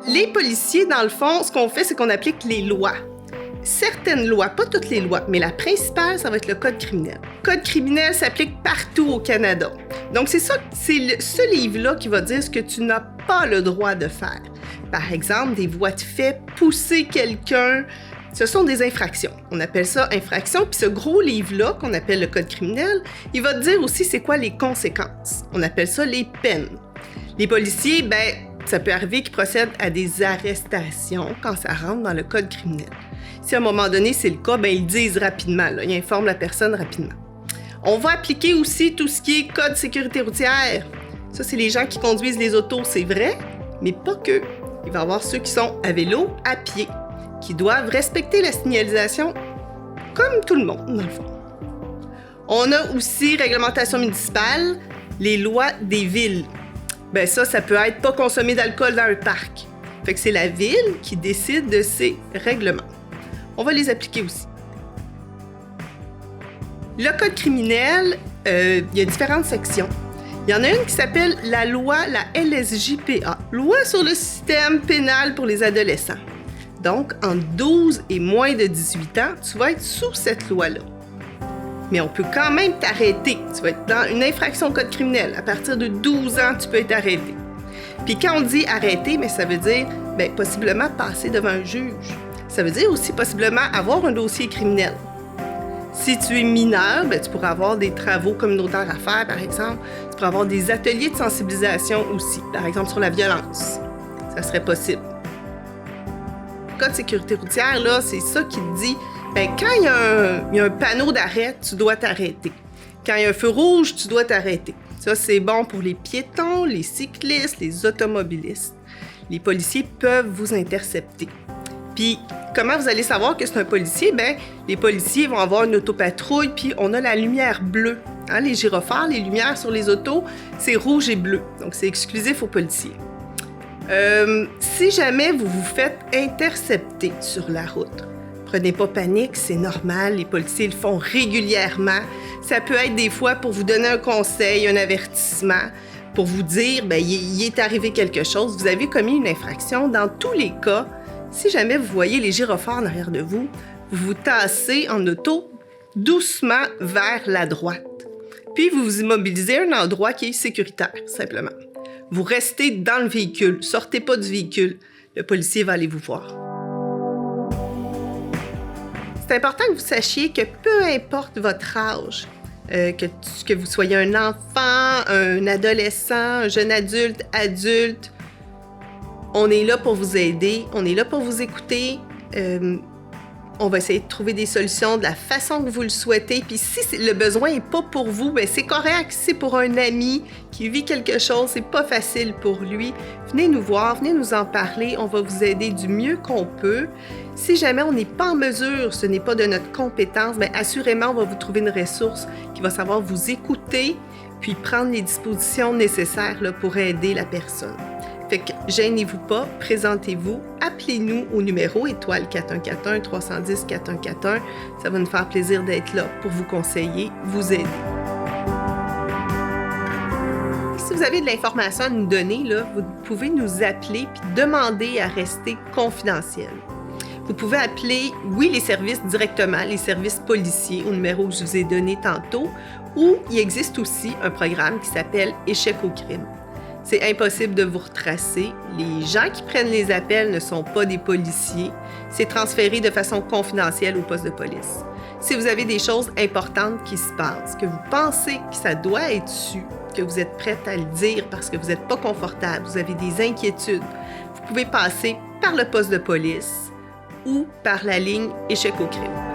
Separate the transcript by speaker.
Speaker 1: Les policiers, dans le fond, ce qu'on fait, c'est qu'on applique les lois. Certaines lois, pas toutes les lois, mais la principale, ça va être le Code criminel. Le Code criminel s'applique partout au Canada. Donc, c'est ce livre-là qui va dire ce que tu n'as pas le droit de faire. Par exemple, des voies de fait, pousser quelqu'un, ce sont des infractions. On appelle ça infraction. Puis ce gros livre-là, qu'on appelle le Code criminel, il va te dire aussi c'est quoi les conséquences. On appelle ça les peines. Les policiers, ça peut arriver qu'ils procèdent à des arrestations quand ça rentre dans le Code criminel. Si à un moment donné, c'est le cas, ils disent rapidement, là, ils informent la personne rapidement. On va appliquer aussi tout ce qui est Code sécurité routière. Ça, c'est les gens qui conduisent les autos, c'est vrai, mais pas que. Il va y avoir ceux qui sont à vélo, à pied, qui doivent respecter la signalisation comme tout le monde, dans le fond. On a aussi réglementation municipale, les lois des villes. Ça peut être pas consommer d'alcool dans un parc. Fait que c'est la ville qui décide de ces règlements. On va les appliquer aussi. Le Code criminel, il y a différentes sections. Il y en a une qui s'appelle la loi, la LSJPA, Loi sur le système pénal pour les adolescents. Donc, entre 12 et moins de 18 ans, tu vas être sous cette loi-là. Mais on peut quand même t'arrêter. Tu vas être dans une infraction au Code criminel. À partir de 12 ans, tu peux être arrêté. Puis quand on dit arrêter, ça veut dire possiblement passer devant un juge. Ça veut dire aussi possiblement avoir un dossier criminel. Si tu es mineur, tu pourras avoir des travaux communautaires à faire, par exemple. Tu pourras avoir des ateliers de sensibilisation aussi, par exemple sur la violence. Ça serait possible. Le Code de sécurité routière, là, c'est ça qui te dit, quand il y a un panneau d'arrêt, tu dois t'arrêter. Quand il y a un feu rouge, tu dois t'arrêter. Ça, c'est bon pour les piétons, les cyclistes, les automobilistes. Les policiers peuvent vous intercepter. Puis, comment vous allez savoir que c'est un policier? Les policiers vont avoir une autopatrouille, puis on a la lumière bleue. Les gyrophares, les lumières sur les autos, c'est rouge et bleu. Donc, c'est exclusif aux policiers. Si jamais vous vous faites intercepter sur la route, prenez pas panique, c'est normal. Les policiers le font régulièrement. Ça peut être des fois pour vous donner un conseil, un avertissement, pour vous dire, il est arrivé quelque chose, vous avez commis une infraction. Dans tous les cas, si jamais vous voyez les gyrophares en arrière de vous, vous vous tassez en auto doucement vers la droite. Puis vous vous immobilisez à un endroit qui est sécuritaire, simplement. Vous restez dans le véhicule, sortez pas du véhicule. Le policier va aller vous voir. C'est important que vous sachiez que peu importe votre âge, que vous soyez un enfant, un adolescent, un jeune adulte, on est là pour vous aider, on est là pour vous écouter. On va essayer de trouver des solutions de la façon que vous le souhaitez. Puis si le besoin n'est pas pour vous, c'est correct. Si c'est pour un ami qui vit quelque chose, c'est pas facile pour lui. Venez nous voir, venez nous en parler. On va vous aider du mieux qu'on peut. Si jamais on n'est pas en mesure, ce n'est pas de notre compétence, assurément, on va vous trouver une ressource qui va savoir vous écouter puis prendre les dispositions nécessaires là, pour aider la personne. Fait que gênez-vous pas, présentez-vous, appelez-nous au numéro étoile 4141 310 4141. Ça va nous faire plaisir d'être là pour vous conseiller, vous aider. Si vous avez de l'information à nous donner, là, vous pouvez nous appeler puis demander à rester confidentiel. Vous pouvez appeler, les services directement, les services policiers au numéro que je vous ai donné tantôt, ou il existe aussi un programme qui s'appelle Échec au crime. C'est impossible de vous retracer. Les gens qui prennent les appels ne sont pas des policiers. C'est transféré de façon confidentielle au poste de police. Si vous avez des choses importantes qui se passent, que vous pensez que ça doit être su, que vous êtes prête à le dire parce que vous n'êtes pas confortable, vous avez des inquiétudes, vous pouvez passer par le poste de police ou par la ligne Échec au crime.